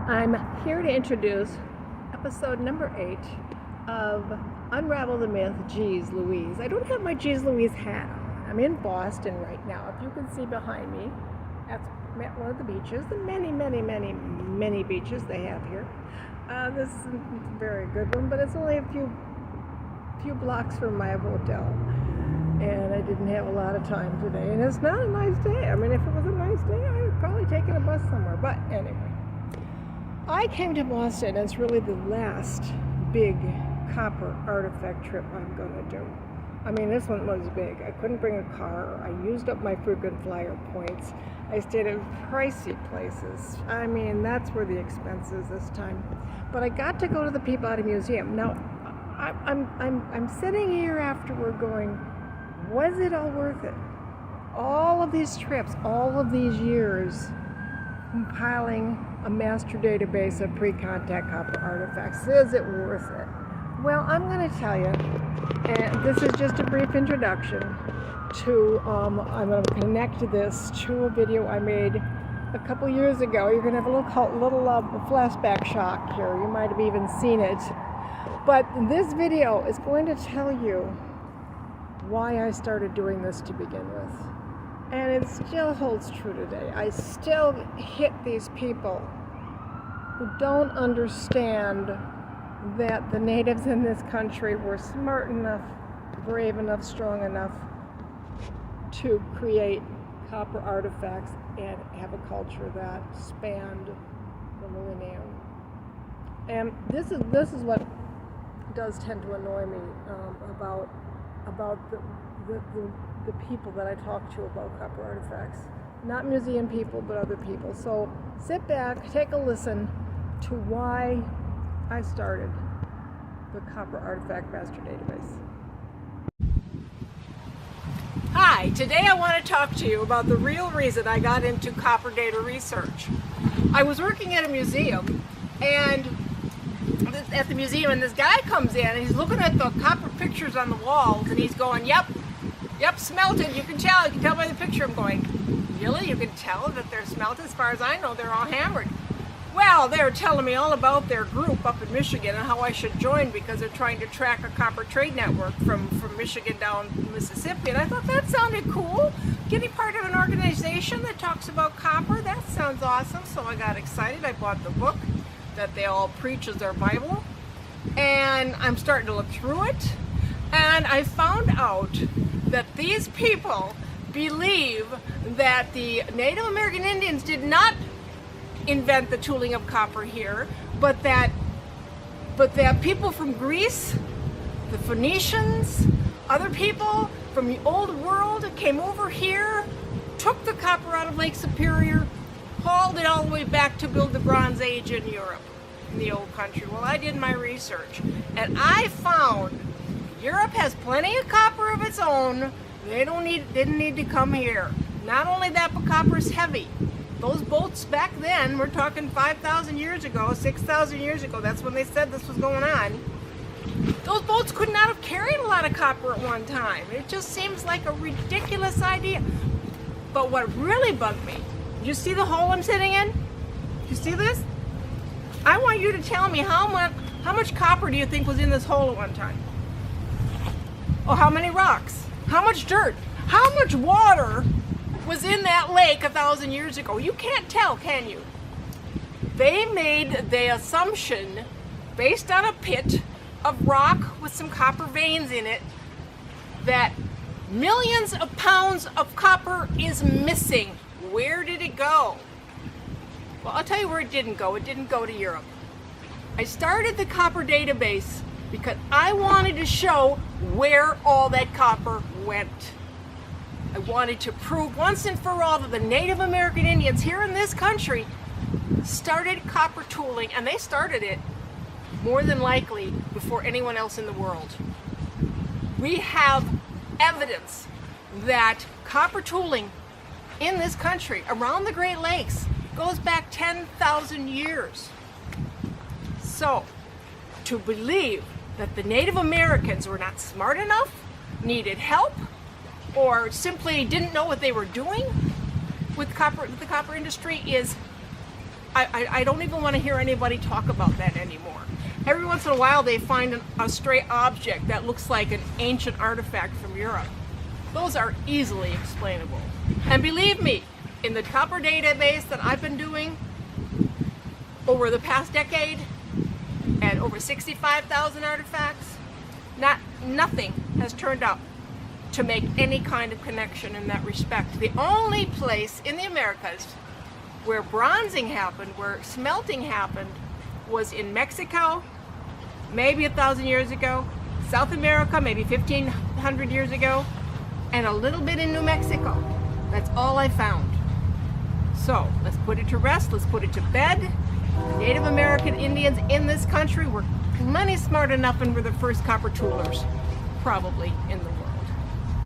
I'm here to introduce episode number 8 of Unravel the Myth, Geez Louise. I don't have my Geez Louise hat on. I'm in Boston right now. If you can see behind me, that's one of the beaches, the many beaches they have here. This is a very good one, but it's only a few blocks from my hotel. And I didn't have a lot of time today. And it's not a nice day. I mean, if it was a nice day, I would probably take a bus somewhere. But anyway, I came to Boston, and it's really the last big copper artifact trip I'm going to do. I mean, this one was big. I couldn't bring a car. I used up my frequent flyer points. I stayed at pricey places. I mean, that's where the expense is this time. But I got to go to the Peabody Museum. Now, I'm sitting here afterward going, was it all worth it? All of these trips, all of these years, compiling a master database of pre-contact copper artifacts. Is it worth it? Well, I'm going to tell you, and this is just a brief introduction to, I'm going to connect this to a video I made a couple years ago. You're going to have a little flashback shock here. You might have even seen it. But this video is going to tell you why I started doing this to begin with. And it still holds true today. I still hit these people who don't understand that the natives in this country were smart enough, brave enough, strong enough to create copper artifacts and have a culture that spanned the millennium. And this is what does tend to annoy me about the people that I talk to about copper artifacts. Not museum people, but other people. So sit back, take a listen to why I started the Copper Artifact Master Database. Hi, today I want to talk to you about the real reason I got into copper data research. I was working at a museum, and this guy comes in and he's looking at the copper pictures on the walls, and he's going, yep, smelted. You can tell by the picture. I'm going, really? You can tell that they're smelted? As far as I know, they're all hammered. Well, they were telling me all about their group up in Michigan and how I should join because they're trying to track a copper trade network from Michigan down Mississippi. And I thought that sounded cool. Getting part of an organization that talks about copper, that sounds awesome. So I got excited. I bought the book that they all preach as their Bible. And I'm starting to look through it. And I found out that these people believe that the Native American Indians did not invent the tooling of copper here, but that people from Greece, the Phoenicians, other people from the old world came over here, took the copper out of Lake Superior, hauled it all the way back to build the Bronze Age in Europe, in the old country. Well, I did my research, and I found Europe has plenty of copper of its own. They didn't need to come here. Not only that, but copper is heavy. Those boats back then, we're talking 5,000 years ago, 6,000 years ago, that's when they said this was going on. Those boats could not have carried a lot of copper at one time. It just seems like a ridiculous idea. But what really bugged me, did you see the hole I'm sitting in? You see this? I want you to tell me how much copper do you think was in this hole at one time? Oh, how many rocks? How much dirt? How much water was in that lake 1,000 years ago? You can't tell, can you? They made the assumption, based on a pit of rock with some copper veins in it, that millions of pounds of copper is missing. Where did it go? Well, I'll tell you where it didn't go. It didn't go to Europe. I started the copper database because I wanted to show where all that copper went. I wanted to prove once and for all that the Native American Indians here in this country started copper tooling, and they started it more than likely before anyone else in the world. We have evidence that copper tooling in this country around the Great Lakes goes back 10,000 years. So, to believe that the Native Americans were not smart enough, needed help, or simply didn't know what they were doing with the copper industry is I don't even want to hear anybody talk about that anymore. Every once in a while they find a stray object that looks like an ancient artifact from Europe. Those are easily explainable. And believe me, in the copper database that I've been doing over the past decade, and over 65,000 artifacts, nothing has turned up to make any kind of connection in that respect. The only place in the Americas where bronzing happened, where smelting happened, was in Mexico, maybe 1,000 years ago, South America, maybe 1,500 years ago, and a little bit in New Mexico. That's all I found. So let's put it to rest, let's put it to bed. The Native American Indians in this country were plenty smart enough and were the first copper toolers, probably, in the